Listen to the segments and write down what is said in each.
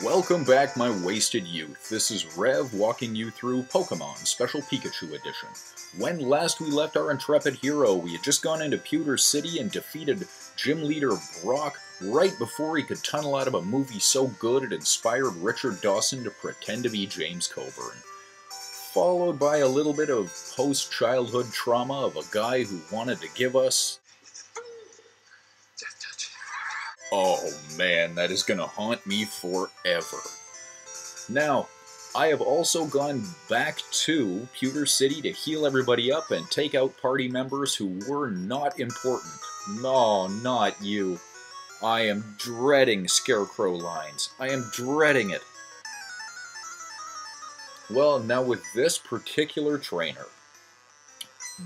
Welcome back, my wasted youth. This is Rev walking you through Pokemon Special Pikachu Edition. When last we left our intrepid hero, we had just gone into Pewter City and defeated Gym Leader Brock right before he could tunnel out of a movie so good it inspired Richard Dawson to pretend to be James Coburn. Followed by a little bit of post-childhood trauma of a guy who wanted to give us... Oh man, that is gonna haunt me forever. Now, I have also gone back to Pewter City to heal everybody up and take out party members who were not important. No, not you. I am dreading Scarecrow lines. I am dreading it. Well, now with this particular trainer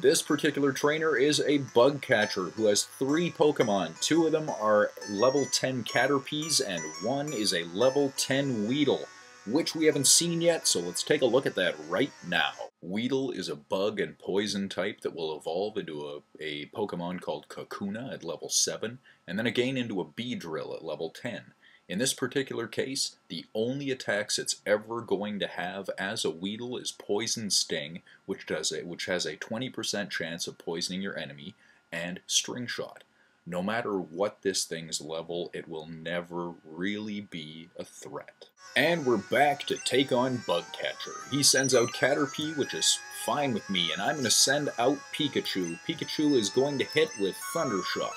is a bug catcher who has 3 Pokemon. 2 of them are level 10 Caterpies and 1 is a level 10 Weedle, which we haven't seen yet, so let's take a look at that right now. Weedle is a bug and poison type that will evolve into a Pokemon called Kakuna at level 7, and then again into a Beedrill at level 10. In this particular case, the only attacks it's ever going to have as a Weedle is Poison Sting, which has a 20% chance of poisoning your enemy, and String Shot. No matter what this thing's level, it will never really be a threat. And we're back to take on Bug Catcher. He sends out Caterpie, which is fine with me, and I'm going to send out Pikachu. Pikachu is going to hit with Thunder Shock.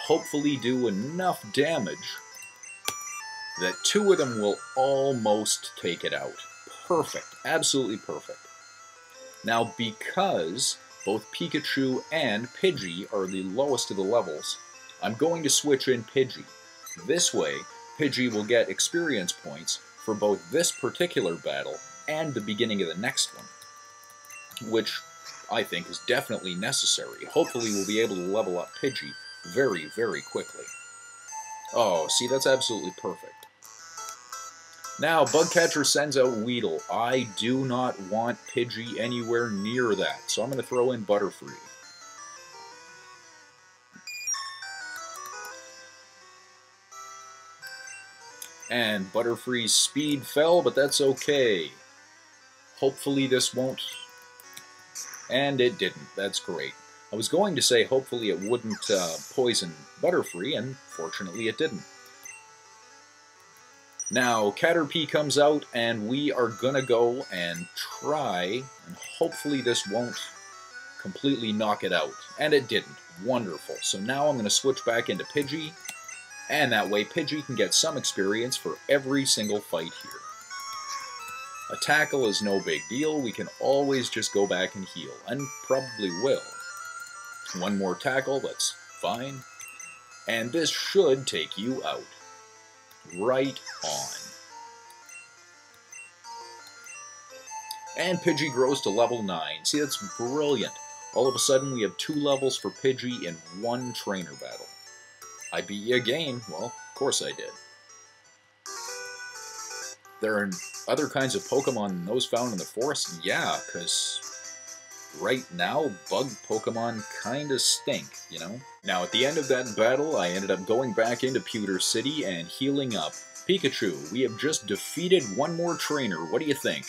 Hopefully do enough damage that 2 of them will almost take it out. Perfect. Absolutely perfect. Now, because both Pikachu and Pidgey are the lowest of the levels, I'm going to switch in Pidgey. This way, Pidgey will get experience points for both this particular battle and the beginning of the next one, which I think is definitely necessary. Hopefully we'll be able to level up Pidgey very, very quickly. Oh, see, that's absolutely perfect. Now, Bugcatcher sends out Weedle. I do not want Pidgey anywhere near that, so I'm going to throw in Butterfree. And Butterfree's speed fell, but that's okay. Hopefully this won't... And it didn't. That's great. I was going to say hopefully it wouldn't poison Butterfree, and fortunately it didn't. Now, Caterpie comes out, and we are gonna go and try, and hopefully this won't completely knock it out. And it didn't. Wonderful. So now I'm gonna switch back into Pidgey, and that way Pidgey can get some experience for every single fight here. A tackle is no big deal. We can always just go back and heal, and probably will. 1 more tackle, that's fine. And this should take you out. Right on. And Pidgey grows to level 9. See, that's brilliant. All of a sudden we have 2 levels for Pidgey in 1 trainer battle. I beat you again. Well, of course I did. There are other kinds of Pokemon than those found in the forest? Yeah, because right now, bug Pokemon kinda stink, you know? Now, at the end of that battle, I ended up going back into Pewter City and healing up. Pikachu, we have just defeated 1 more trainer. What do you think?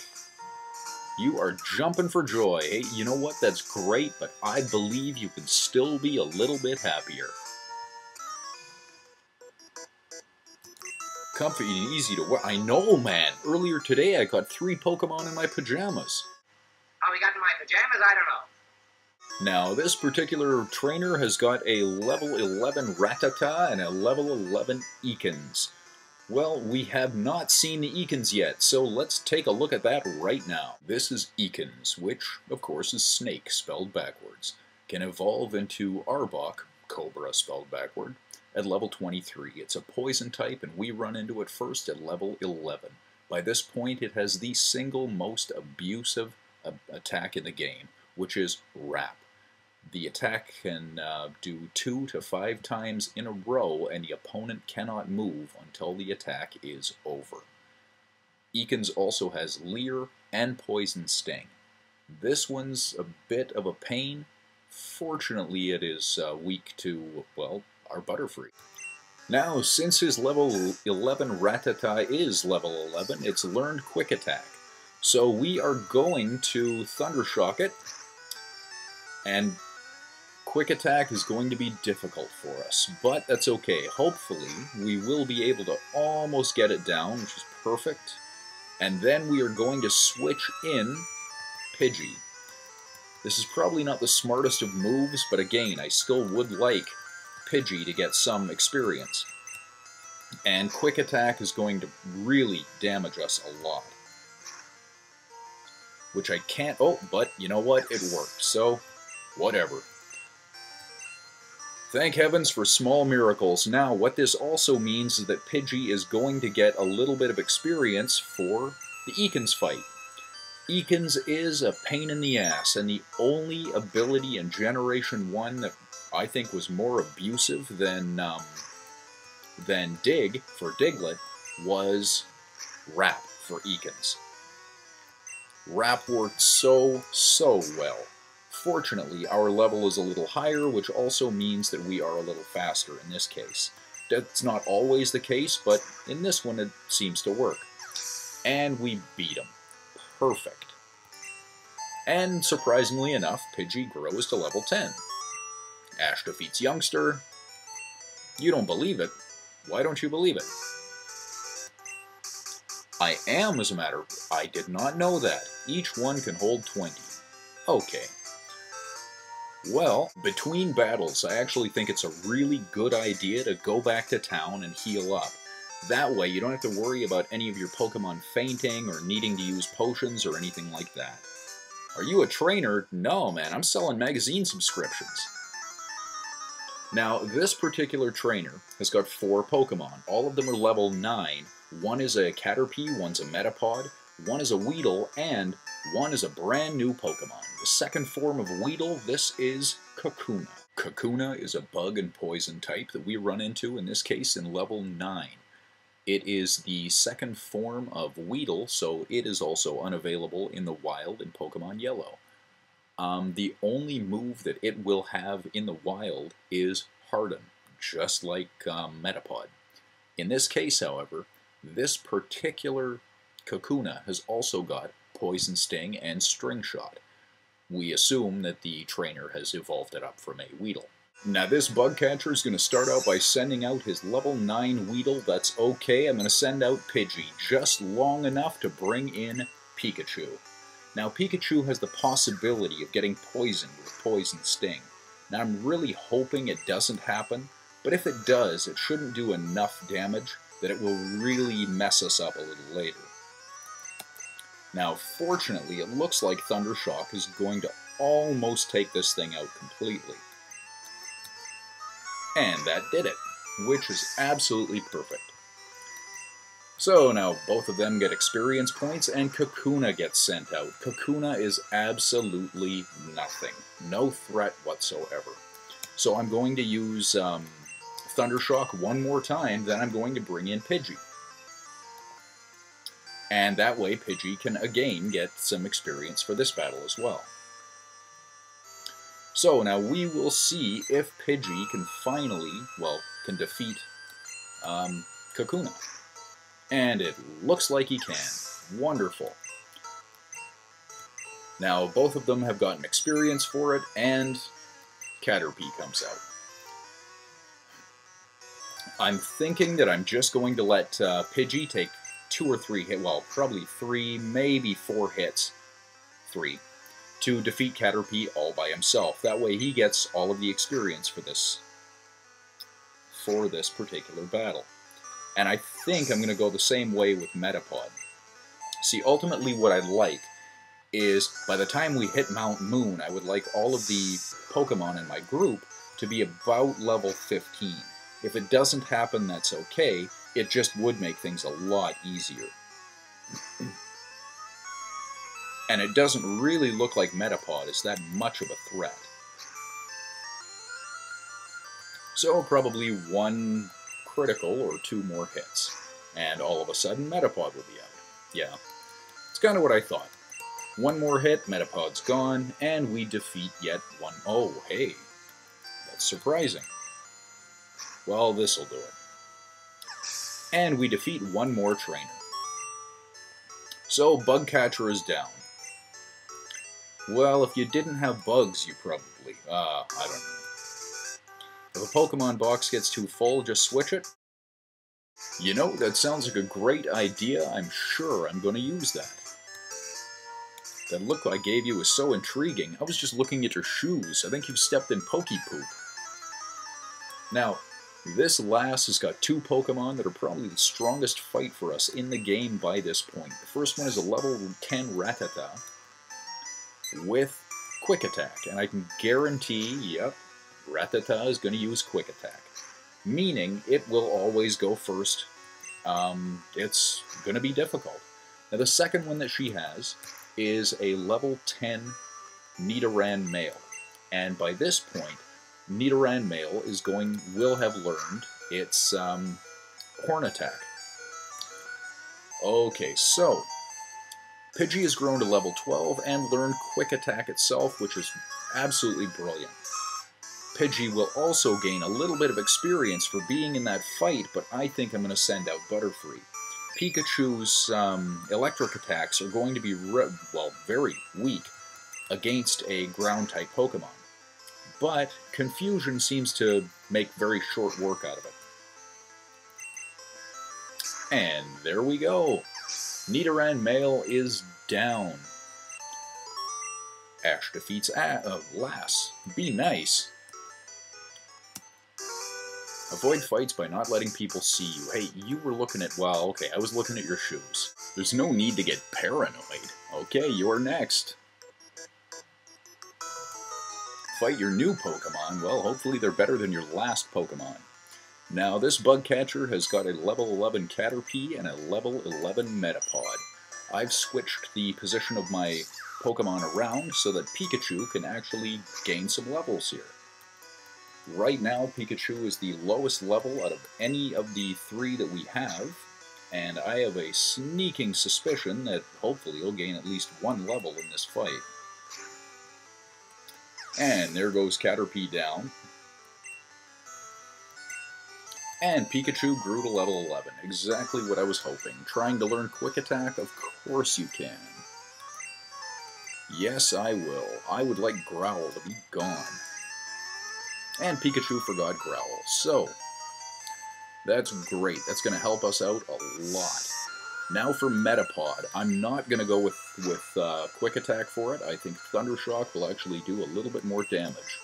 You are jumping for joy. Hey, you know what? That's great, but I believe you can still be a little bit happier. Comfy and easy to wear. I know, man. Earlier today, I got 3 Pokemon in my pajamas. How we got in my pajamas, I don't know. Now, this particular trainer has got a level 11 Rattata and a level 11 Ekans. Well, we have not seen the Ekans yet, so let's take a look at that right now. This is Ekans, which, of course, is snake spelled backwards. Can evolve into Arbok, cobra spelled backward, at level 23. It's a poison type, and we run into it first at level 11. By this point, it has the single most abusive attack in the game, which is Wrap. The attack can do 2 to 5 times in a row, and the opponent cannot move until the attack is over. Ekans also has Leer and Poison Sting. This one's a bit of a pain. Fortunately, it is weak to, well, our Butterfree. Now, since his level 11 Ratata is level 11, it's learned Quick Attack. So we are going to Thundershock it, and Quick Attack is going to be difficult for us, but that's okay. Hopefully, we will be able to almost get it down, which is perfect. And then we are going to switch in Pidgey. This is probably not the smartest of moves, but again, I still would like Pidgey to get some experience. And Quick Attack is going to really damage us a lot. Which I can't... Oh, but you know what? It worked, so whatever. Thank heavens for small miracles. Now, what this also means is that Pidgey is going to get a little bit of experience for the Ekans fight. Ekans is a pain in the ass, and the only ability in Generation 1 that I think was more abusive than Dig for Diglett was Rap for Ekans. Rap worked so well. Fortunately, our level is a little higher, which also means that we are a little faster in this case. That's not always the case, but in this one it seems to work. And we beat him. Perfect. And surprisingly enough, Pidgey grows to level 10. Ash defeats Youngster. You don't believe it. Why don't you believe it? I am, as a matter of... I did not know that. Each one can hold 20. Okay. Well, between battles, I actually think it's a really good idea to go back to town and heal up. That way, you don't have to worry about any of your Pokemon fainting or needing to use potions or anything like that. Are you a trainer? No, man, I'm selling magazine subscriptions. Now, this particular trainer has got 4 Pokemon. All of them are level 9. One is a Caterpie, one's a Metapod, one is a Weedle, and one is a brand new Pokemon. The second form of Weedle, this is Kakuna. Kakuna is a bug and poison type that we run into, in this case, in level 9. It is the second form of Weedle, so it is also unavailable in the wild in Pokemon Yellow. The only move that it will have in the wild is Harden, just like Metapod. In this case, however, this particular Kakuna has also got Poison Sting and String Shot. We assume that the trainer has evolved it up from a Weedle. Now this bug catcher is going to start out by sending out his level 9 Weedle. That's okay. I'm going to send out Pidgey just long enough to bring in Pikachu. Now Pikachu has the possibility of getting poisoned with Poison Sting. Now I'm really hoping it doesn't happen, but if it does, it shouldn't do enough damage that it will really mess us up a little later. Now fortunately, it looks like Thundershock is going to almost take this thing out completely. And that did it, which is absolutely perfect. So now both of them get experience points, and Kakuna gets sent out. Kakuna is absolutely nothing. No threat whatsoever. So I'm going to use Thundershock one more time, then I'm going to bring in Pidgey. And that way Pidgey can again get some experience for this battle as well. So now we will see if Pidgey can finally, well, can defeat Kakuna. And it looks like he can. Wonderful. Now both of them have gotten experience for it, and Caterpie comes out. I'm thinking that I'm just going to let Pidgey take 2 or 3 hits, well, probably 3, maybe 4 hits, 3, to defeat Caterpie all by himself. That way he gets all of the experience for this particular battle. And I think I'm going to go the same way with Metapod. See, ultimately what I'd like is, by the time we hit Mount Moon, I would like all of the Pokemon in my group to be about level 15. If it doesn't happen, that's okay. It just would make things a lot easier. And it doesn't really look like Metapod is that much of a threat. So probably 1 critical or 2 more hits. And all of a sudden, Metapod will be out. Yeah, it's kind of what I thought. 1 more hit, Metapod's gone, and we defeat yet one. Oh, hey, that's surprising. Well, this'll do it. And we defeat one more trainer. So, Bug Catcher is down. Well, if you didn't have bugs, you probably, I don't know. If a Pokemon box gets too full, just switch it. You know, that sounds like a great idea. I'm sure I'm going to use that. That look I gave you was so intriguing. I was just looking at your shoes. I think you've stepped in Pokepoop. Now, this lass has got two Pokemon that are probably the strongest fight for us in the game by this point. The first one is a level 10 Rattata with Quick Attack, and I can guarantee, yep, Rattata is going to use Quick Attack, meaning it will always go first. It's going to be difficult. Now, the second one that she has is a level 10 Nidoran male, and by this point, Nidoran male will have learned its Horn Attack. Okay, so Pidgey has grown to level 12 and learned Quick Attack itself, which is absolutely brilliant. Pidgey will also gain a little bit of experience for being in that fight, but I think I'm going to send out Butterfree. Pikachu's electric attacks are going to be, very weak against a ground-type Pokemon. But Confusion seems to make very short work out of it. And there we go. Nidoran male is down. Ash defeats Lass. Be nice. Avoid fights by not letting people see you. Hey, you were looking at, well, okay, I was looking at your shoes. There's no need to get paranoid. Okay, you're next. Fight your new Pokemon. Well, hopefully they're better than your last Pokemon. Now, this Bug Catcher has got a level 11 Caterpie and a level 11 Metapod. I've switched the position of my Pokemon around so that Pikachu can actually gain some levels here. Right now, Pikachu is the lowest level out of any of the three that we have, and I have a sneaking suspicion that hopefully he'll gain at least one level in this fight. And there goes Caterpie down. And Pikachu grew to level 11. Exactly what I was hoping. Trying to learn Quick Attack? Of course you can. Yes, I will. I would like Growl to be gone. And Pikachu forgot Growl. So, that's great. That's going to help us out a lot. Now for Metapod. I'm not going to go with Quick Attack for it. I think Thundershock will actually do a little bit more damage.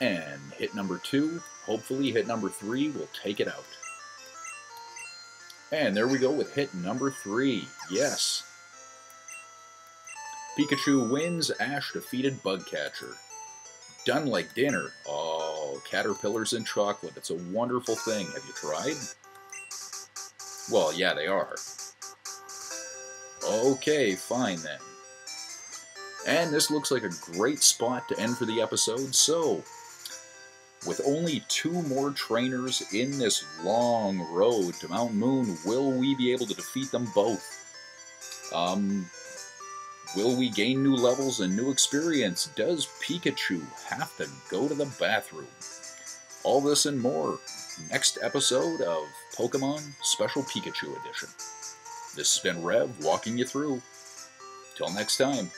And hit number 2. Hopefully hit number 3 will take it out. And there we go with hit number 3. Yes. Pikachu wins. Ash defeated Bug Catcher. Done like dinner. Oh, caterpillars and chocolate. It's a wonderful thing. Have you tried? Well, yeah, they are. Okay, fine then. And this looks like a great spot to end for the episode. So, with only 2 more trainers in this long road to Mount Moon, will we be able to defeat them both? Will we gain new levels and new experience? Does Pikachu have to go to the bathroom? All this and more, next episode of Pokemon Special Pikachu Edition. This has been Rev, walking you through. Till next time.